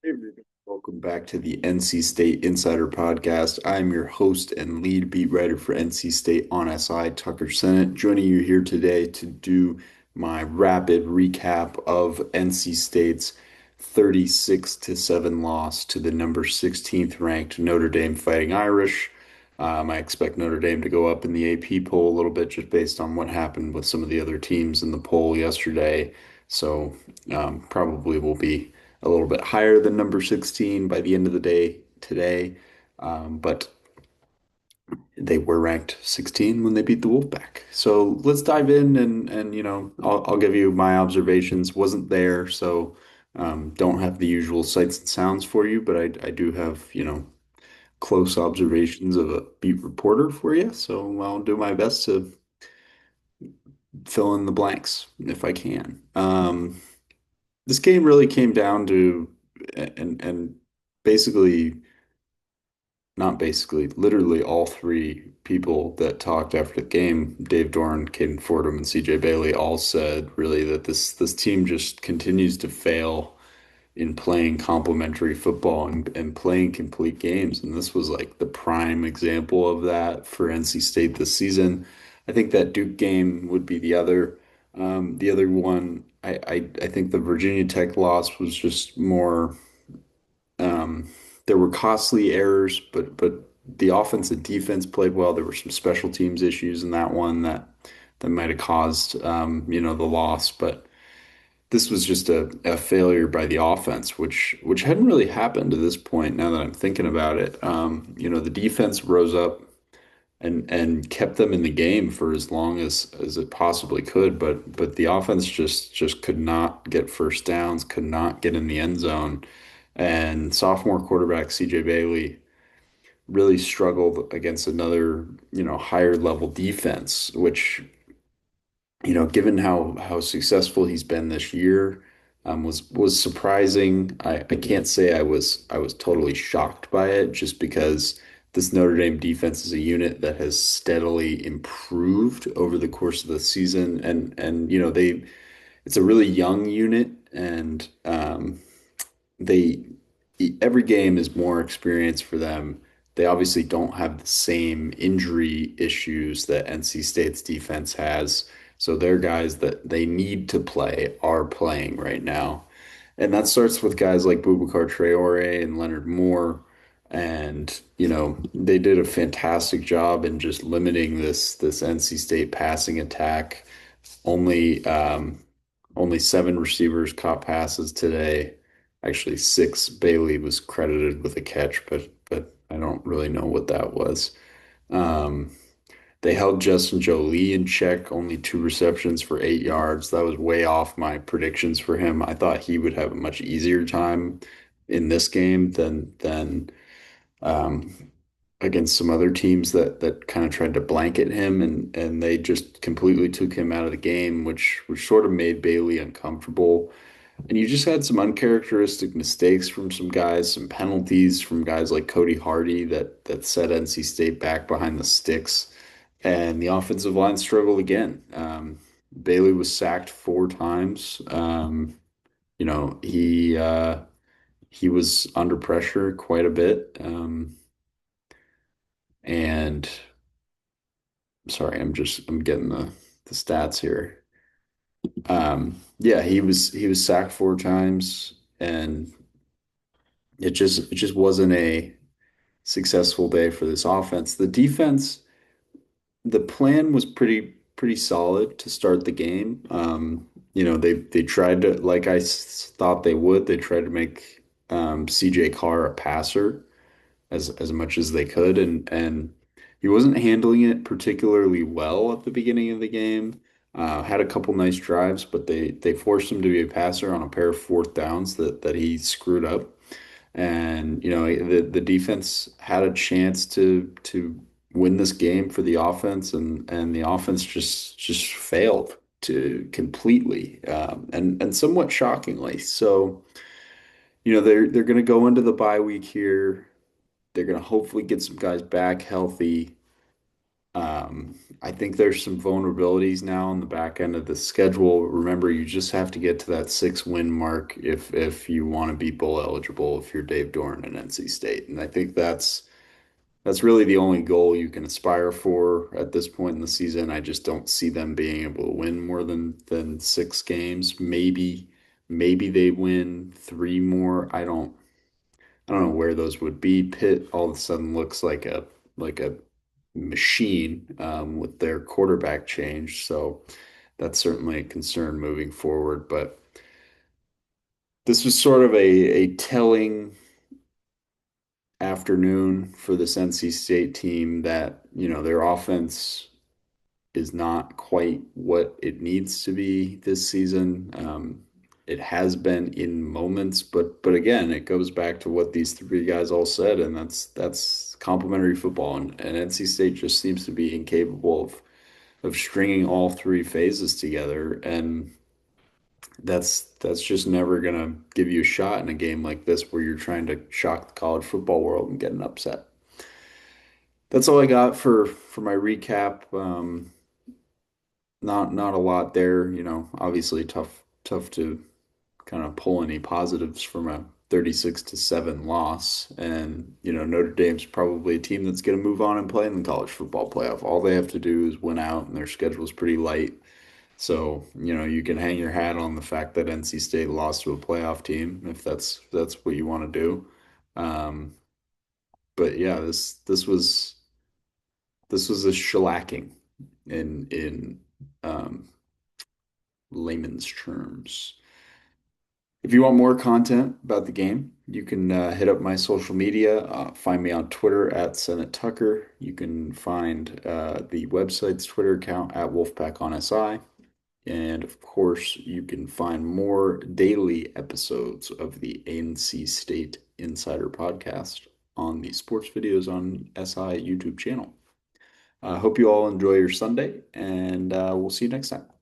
Hey, everybody. Welcome back to the NC State Insider Podcast. I'm your host and lead beat writer for NC State on SI, Tucker Sennett, joining you here today to do my rapid recap of NC State's 36 to 7 loss to the number 16th ranked Notre Dame Fighting Irish. I expect Notre Dame to go up in the AP poll a little bit just based on what happened with some of the other teams in the poll yesterday. So probably will be a little bit higher than number 16 by the end of the day today. But they were ranked 16 when they beat the Wolfpack. So let's dive in and I'll give you my observations. Wasn't there, so don't have the usual sights and sounds for you, but I do have, close observations of a beat reporter for you. So I'll do my best to fill in the blanks if I can. This game really came down to and basically not basically, literally all three people that talked after the game, Dave Doran, Caden Fordham, and CJ Bailey, all said really that this team just continues to fail in playing complementary football and playing complete games. And this was like the prime example of that for NC State this season. I think that Duke game would be the other. The other one, I think the Virginia Tech loss was just more. Um, there were costly errors, but the offense and defense played well. There were some special teams issues in that one that might have caused the loss. But this was just a failure by the offense, which hadn't really happened to this point. Now that I'm thinking about it, the defense rose up and kept them in the game for as long as it possibly could. But the offense just could not get first downs, could not get in the end zone. And sophomore quarterback CJ Bailey really struggled against another, higher level defense, which, given how successful he's been this year, was surprising. I can't say I was totally shocked by it just because this Notre Dame defense is a unit that has steadily improved over the course of the season, and it's a really young unit, and they every game is more experience for them. They obviously don't have the same injury issues that NC State's defense has. So their guys that they need to play are playing right now. And that starts with guys like Boubacar Traore and Leonard Moore. And, they did a fantastic job in just limiting this NC State passing attack. Only seven receivers caught passes today. Actually, six. Bailey was credited with a catch, but I don't really know what that was. Um, they held Justin Jolie in check, only two receptions for 8 yards. That was way off my predictions for him. I thought he would have a much easier time in this game than um, against some other teams that kind of tried to blanket him and they just completely took him out of the game, which sort of made Bailey uncomfortable. And you just had some uncharacteristic mistakes from some guys, some penalties from guys like Cody Hardy that set NC State back behind the sticks. And the offensive line struggled again. Bailey was sacked 4 times. You know, he was under pressure quite a bit. And sorry, I'm getting the stats here. Yeah, he was sacked 4 times, and it just wasn't a successful day for this offense. The defense, the plan was pretty solid to start the game. They tried to, like thought they would. They tried to make CJ Carr a passer as much as they could, and he wasn't handling it particularly well at the beginning of the game. Had a couple nice drives, but they forced him to be a passer on a pair of fourth downs that he screwed up. And the defense had a chance to win this game for the offense, and the offense just failed to completely, and somewhat shockingly. So, they're going to go into the bye week here. They're going to hopefully get some guys back healthy. I think there's some vulnerabilities now on the back end of the schedule. Remember, you just have to get to that 6 win mark if you want to be bowl eligible if you're Dave Doran and NC State. And I think that's really the only goal you can aspire for at this point in the season. I just don't see them being able to win more than 6 games. Maybe they win 3 more. I don't know where those would be. Pitt all of a sudden looks like a machine with their quarterback change. So that's certainly a concern moving forward. But this was sort of a telling afternoon for this NC State team that, their offense is not quite what it needs to be this season. It has been in moments, but again, it goes back to what these three guys all said, and that's complementary football, and NC State just seems to be incapable of stringing all three phases together, and that's just never gonna give you a shot in a game like this where you're trying to shock the college football world and get an upset. That's all I got for my recap. Not a lot there, obviously tough to kind of pull any positives from a 36-7 loss. And, Notre Dame's probably a team that's going to move on and play in the college football playoff. All they have to do is win out, and their schedule's pretty light. So, you can hang your hat on the fact that NC State lost to a playoff team if that's what you want to do. Um, but yeah, this was a shellacking in layman's terms. If you want more content about the game, you can hit up my social media. Find me on Twitter at Senate Tucker. You can find the website's Twitter account at Wolfpack on SI. And of course, you can find more daily episodes of the NC State Insider podcast on the Sports Videos on SI YouTube channel. I hope you all enjoy your Sunday, and we'll see you next time.